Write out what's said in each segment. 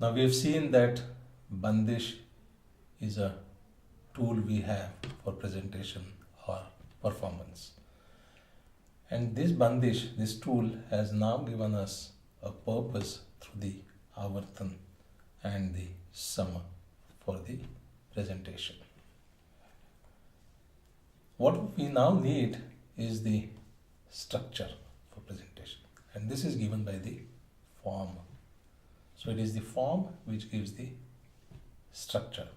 Now we have seen that bandish is a tool we have for presentation or performance. And this bandish, this tool, has now given us a purpose through the avartan and the sama for the presentation. What we now need is the structure for presentation, and this is given by the form. So it is the form which gives the structure.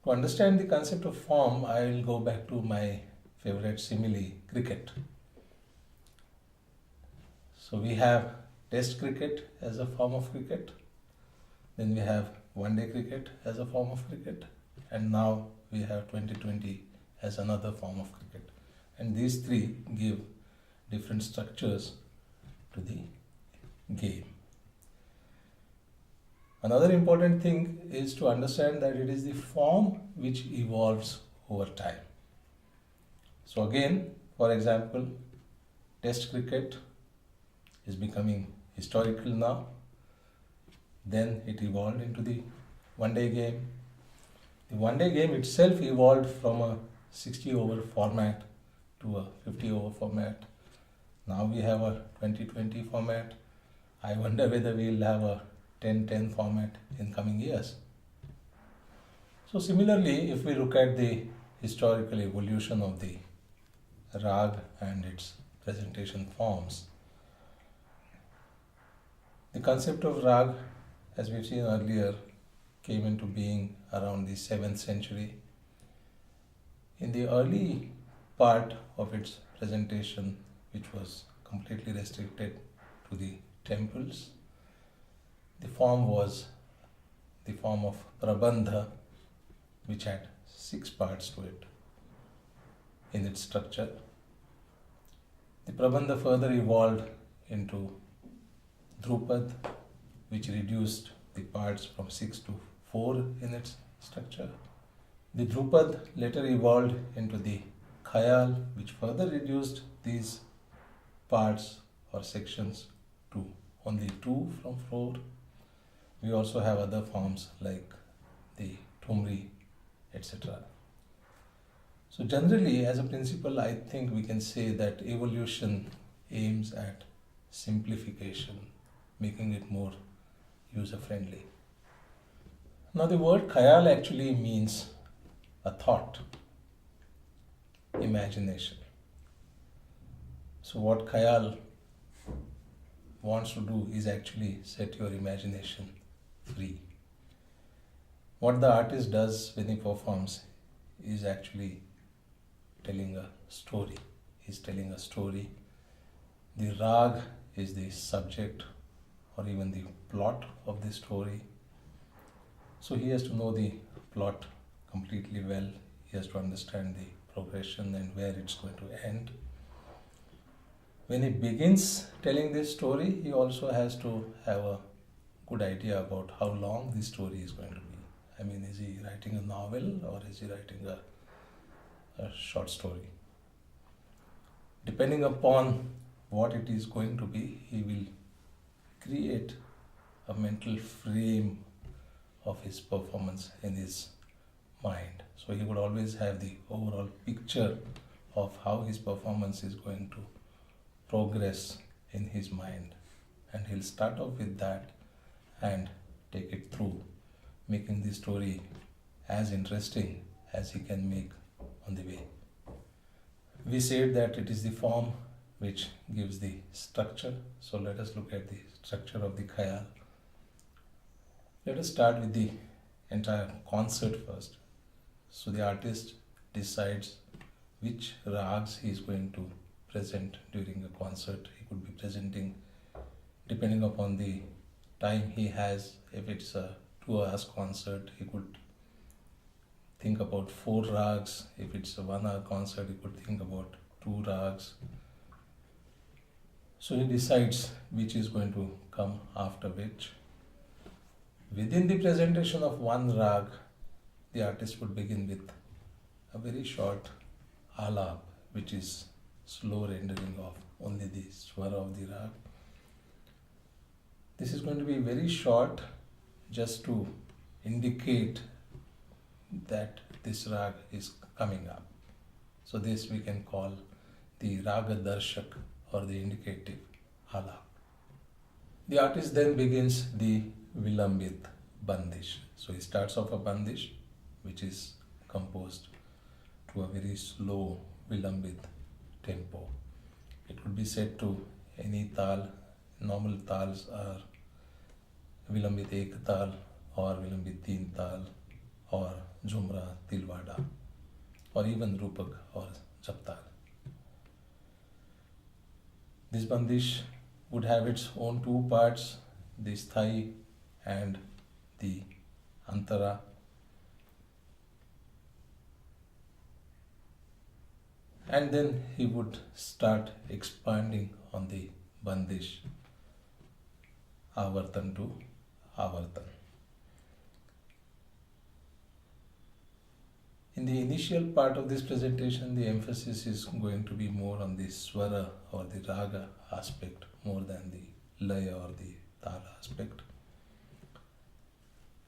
To understand the concept of form, I will go back to my favorite simile, cricket. So we have Test cricket as a form of cricket, then we have one-day cricket as a form of cricket, and now we have 2020 as another form of cricket. And these three give different structures to the game. Another important thing is to understand that it is the form which evolves over time. So again, for example, Test cricket is becoming historical now. Then it evolved into the one-day game. The one-day game itself evolved from a 60-over format to a 50-over format. Now we have a 20-20 format. I wonder whether we will have a 10-10 format in coming years. So similarly, if we look at the historical evolution of the Raga and its presentation forms, the concept of Raga, as we've seen earlier, came into being around the 7th century. In the early part of its presentation, which was completely restricted to the temples, the form was the form of prabandha, which had 6 parts to it in its structure. The prabandha further evolved into Drupad, which reduced the parts from 6 to 4 in its structure. The Drupad later evolved into the Khayal, which further reduced these parts or sections to only 2 from 4. We also have other forms like the Thumri, etc. So generally, as a principle, I think we can say that evolution aims at simplification, making it more user-friendly. Now the word Khayal actually means a thought, imagination. So what Khayal wants to do is actually set your imagination free. What the artist does when he performs is actually telling a story. He's telling a story. The rag is the subject or even the plot of the story. So he has to know the plot completely well. He has to understand the progression and where it's going to end. When he begins telling this story, he also has to have a good idea about how long the story is going to be. I mean, is he writing a novel or is he writing a short story? Depending upon what it is going to be, he will create a mental frame of his performance in his mind. So he would always have the overall picture of how his performance is going to progress in his mind. And he'll start off with that and take it through, making the story as interesting as he can make on the way. We said that it is the form which gives the structure. So let us look at the structure of the Khayal. Let us start with the entire concert first. So the artist decides which rags he is going to present during a concert. He could be presenting depending upon the time he has. If it's a 2 hours concert, he could think about 4 rags. If it's a 1 hour concert, he could think about 2 rags. So he decides which is going to come after which. Within the presentation of one rag, the artist would begin with a very short alap, which is slow rendering of only the swara of the rag. This is going to be very short, just to indicate that this rag is coming up. So this we can call the Raga Darshak, or the indicative alap. The artist then begins the Vilambit Bandish. So he starts off a Bandish which is composed to a very slow Vilambit tempo. It could be set to any tal. Normal tals are Vilambit Ek Tal, or Vilambit Teen Tal, or Jumra, Tilwada, or even Rupak or Japtal. This Bandish would have its own two parts, the Sthai and the Antara. And then he would start expanding on the Bandish Avartan to Avartan. In the initial part of this presentation, the emphasis is going to be more on the Swara or the Raga aspect more than the Laya or the Tala aspect.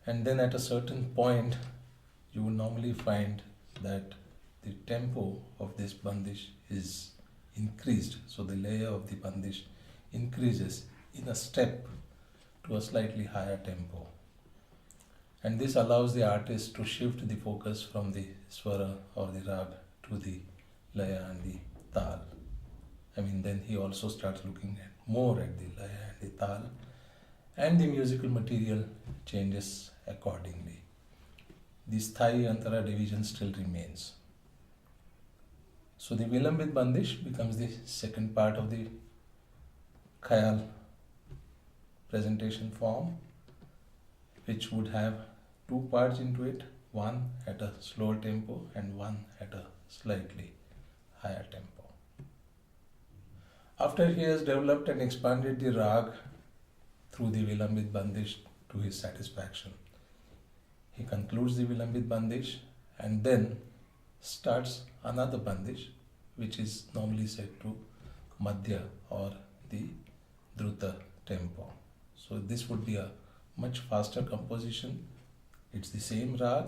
And then at a certain point, you will normally find that the tempo of this Bandish is increased. So the layer of the Bandish increases in a step to a slightly higher tempo. And this allows the artist to shift the focus from the Swara or the Rag to the Laya and the Tal. Then he also starts looking more at the Laya and the Tal, and the musical material changes accordingly. The Sthai Antara division still remains. So the Vilambit Bandish becomes the second part of the Khayal presentation form, which would have two parts into it, one at a slower tempo and one at a slightly higher tempo. After he has developed and expanded the rag through the Vilambit Bandish to his satisfaction, he concludes the Vilambit Bandish and then starts another Bandish, which is normally set to Madhya or the Druta tempo. So this would be a much faster composition. It's the same rag,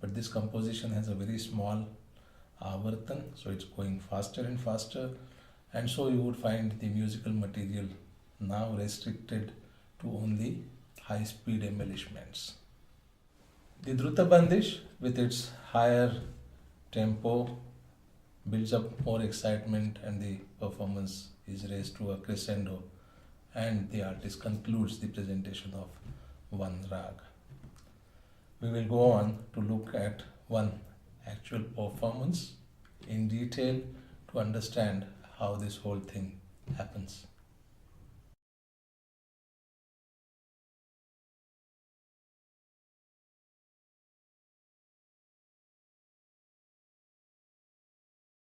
but this composition has a very small avartan, so it's going faster and faster, and so you would find the musical material now restricted to only high speed embellishments. The Druta Bandish, with its higher tempo, builds up more excitement and the performance is raised to a crescendo, and the artist concludes the presentation of one rag. We will go on to look at one actual performance in detail to understand how this whole thing happens.